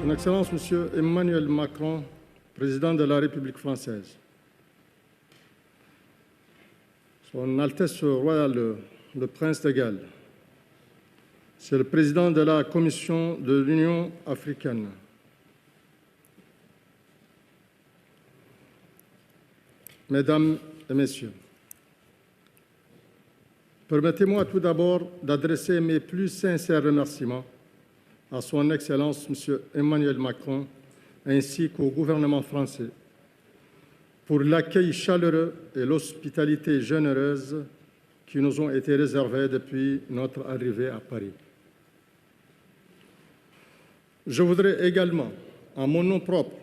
Son Excellence Monsieur Emmanuel Macron, Président de la République française, Son Altesse royale, le Prince de Galles, c'est le Président de la Commission de l'Union africaine, Mesdames et Messieurs, permettez-moi tout d'abord d'adresser mes plus sincères remerciements à Son Excellence M. Emmanuel Macron ainsi qu'au gouvernement français pour l'accueil chaleureux et l'hospitalité généreuse qui nous ont été réservés depuis notre arrivée à Paris. Je voudrais également, en mon nom propre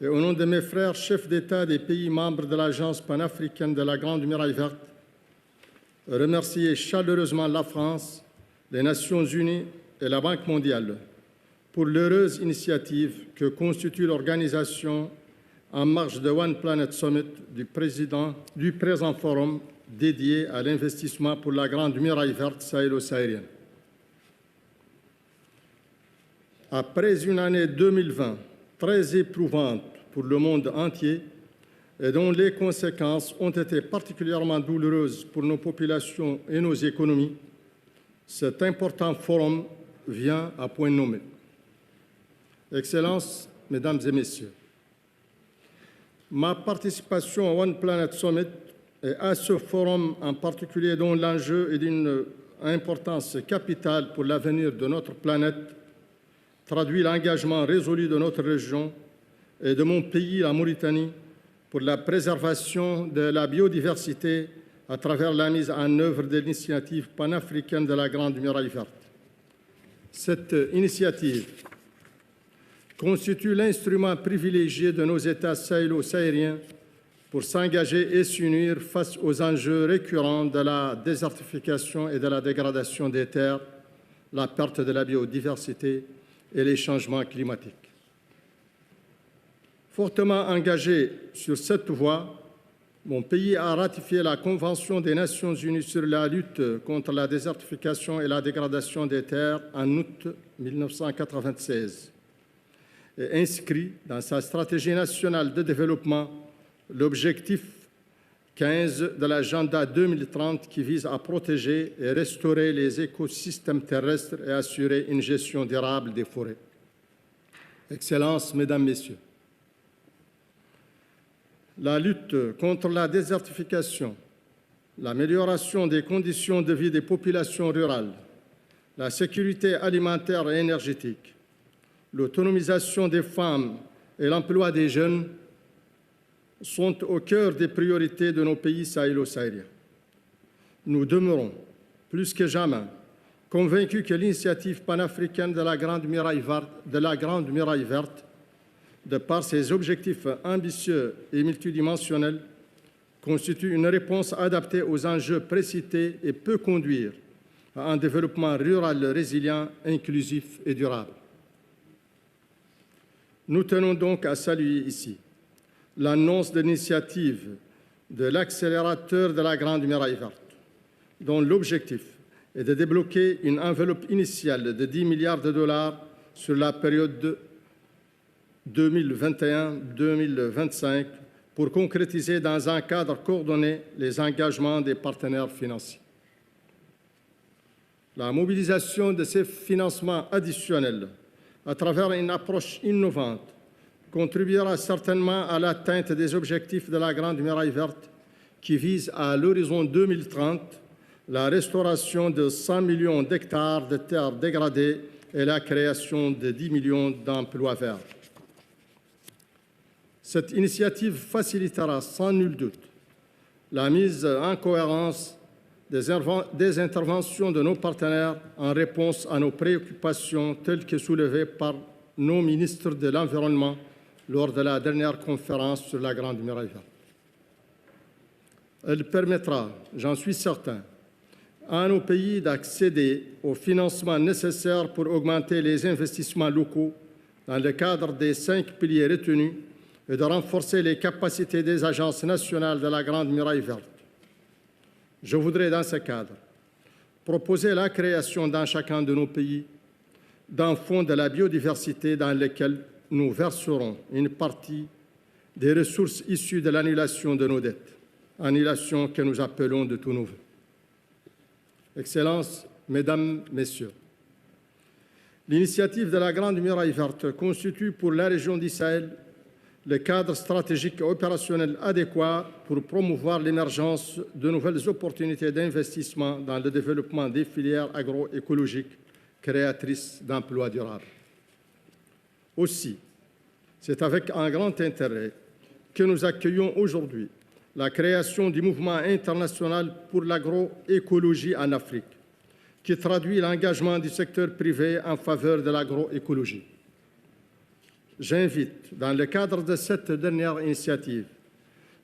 et au nom de mes frères chefs d'État des pays membres de l'Agence panafricaine de la Grande Muraille Verte, remercier chaleureusement la France, les Nations Unies et la Banque mondiale pour l'heureuse initiative que constitue l'organisation en marge de One Planet Summit du présent forum dédié à l'investissement pour la Grande Muraille Verte sahélo-saharienne. Après une année 2020 très éprouvante pour le monde entier et dont les conséquences ont été particulièrement douloureuses pour nos populations et nos économies, cet important forum vient à point nommé. Excellences, Mesdames et Messieurs, ma participation au One Planet Summit et à ce forum en particulier dont l'enjeu est d'une importance capitale pour l'avenir de notre planète traduit l'engagement résolu de notre région et de mon pays, la Mauritanie, pour la préservation de la biodiversité à travers la mise en œuvre de l'initiative panafricaine de la Grande Muraille Verte. Cette initiative constitue l'instrument privilégié de nos États sahélo-sahariens pour s'engager et s'unir face aux enjeux récurrents de la désertification et de la dégradation des terres, la perte de la biodiversité et les changements climatiques. Fortement engagé sur cette voie, mon pays a ratifié la Convention des Nations Unies sur la lutte contre la désertification et la dégradation des terres en août 1996 et inscrit dans sa stratégie nationale de développement l'objectif 15 de l'agenda 2030 qui vise à protéger et restaurer les écosystèmes terrestres et assurer une gestion durable des forêts. Excellences, Mesdames, Messieurs, la lutte contre la désertification, l'amélioration des conditions de vie des populations rurales, la sécurité alimentaire et énergétique, l'autonomisation des femmes et l'emploi des jeunes sont au cœur des priorités de nos pays sahélo-sahariens. Nous demeurons, plus que jamais, convaincus que l'initiative panafricaine de la Grande Muraille Verte, de par ses objectifs ambitieux et multidimensionnels, constitue une réponse adaptée aux enjeux précités et peut conduire à un développement rural résilient, inclusif et durable. Nous tenons donc à saluer ici l'annonce de l'initiative de l'accélérateur de la Grande Muraille Verte, dont l'objectif est de débloquer une enveloppe initiale de 10 milliards de dollars sur la période 2021-2025 pour concrétiser dans un cadre coordonné les engagements des partenaires financiers. La mobilisation de ces financements additionnels à travers une approche innovante contribuera certainement à l'atteinte des objectifs de la Grande Muraille Verte qui vise à l'horizon 2030 la restauration de 100 millions d'hectares de terres dégradées et la création de 10 millions d'emplois verts. Cette initiative facilitera sans nul doute la mise en cohérence des interventions de nos partenaires en réponse à nos préoccupations telles que soulevées par nos ministres de l'Environnement lors de la dernière conférence sur la Grande Muraille Verte. Elle permettra, j'en suis certain, à nos pays d'accéder au financement nécessaire pour augmenter les investissements locaux dans le cadre des 5 piliers retenus et de renforcer les capacités des agences nationales de la Grande Muraille Verte. Je voudrais, dans ce cadre, proposer la création dans chacun de nos pays d'un fonds de la biodiversité dans lequel nous verserons une partie des ressources issues de l'annulation de nos dettes, annulation que nous appelons de tous nos vœux. Excellences, Mesdames, Messieurs, l'initiative de la Grande Muraille verte constitue pour la région du Sahel le cadre stratégique et opérationnel adéquat pour promouvoir l'émergence de nouvelles opportunités d'investissement dans le développement des filières agroécologiques créatrices d'emplois durables. Aussi, c'est avec un grand intérêt que nous accueillons aujourd'hui la création du mouvement international pour l'agroécologie en Afrique, qui traduit l'engagement du secteur privé en faveur de l'agroécologie. J'invite, dans le cadre de cette dernière initiative,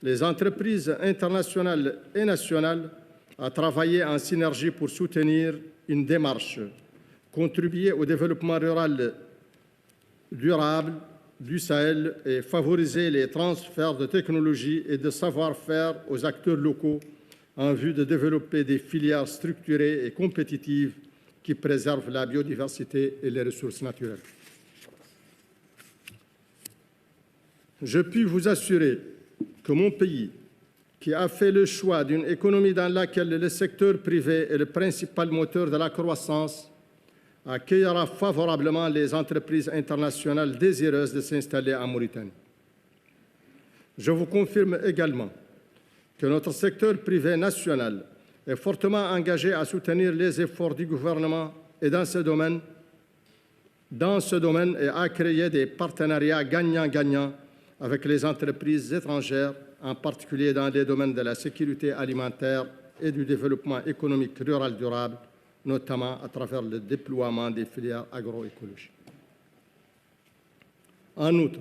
les entreprises internationales et nationales à travailler en synergie pour soutenir une démarche, contribuer au développement rural durable du Sahel et favoriser les transferts de technologies et de savoir-faire aux acteurs locaux en vue de développer des filières structurées et compétitives qui préservent la biodiversité et les ressources naturelles. Je puis vous assurer que mon pays, qui a fait le choix d'une économie dans laquelle le secteur privé est le principal moteur de la croissance, accueillera favorablement les entreprises internationales désireuses de s'installer en Mauritanie. Je vous confirme également que notre secteur privé national est fortement engagé à soutenir les efforts du gouvernement et dans ce domaine et à créer des partenariats gagnant-gagnant avec les entreprises étrangères, en particulier dans les domaines de la sécurité alimentaire et du développement économique rural durable, notamment à travers le déploiement des filières agroécologiques. En outre,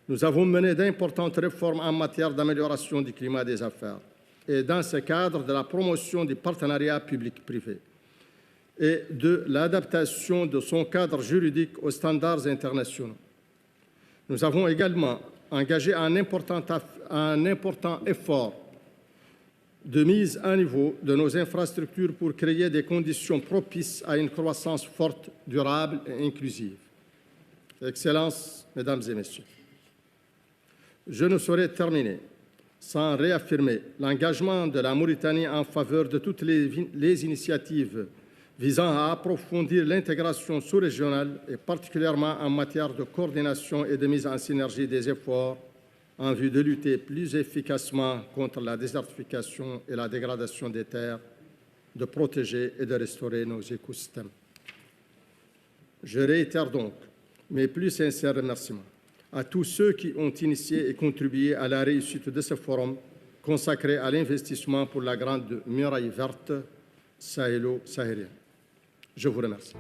nous avons mené d'importantes réformes en matière d'amélioration du climat des affaires et dans ce cadre de la promotion du partenariat public-privé et de l'adaptation de son cadre juridique aux standards internationaux. Nous avons également engagé un important effort de mise à niveau de nos infrastructures pour créer des conditions propices à une croissance forte, durable et inclusive. Excellences, Mesdames et Messieurs, je ne saurais terminer sans réaffirmer l'engagement de la Mauritanie en faveur de toutes les initiatives visant à approfondir l'intégration sous-régionale et particulièrement en matière de coordination et de mise en synergie des efforts en vue de lutter plus efficacement contre la désertification et la dégradation des terres, de protéger et de restaurer nos écosystèmes. Je réitère donc mes plus sincères remerciements à tous ceux qui ont initié et contribué à la réussite de ce forum consacré à l'investissement pour la Grande Muraille verte sahélo-saharienne. Je vous remercie.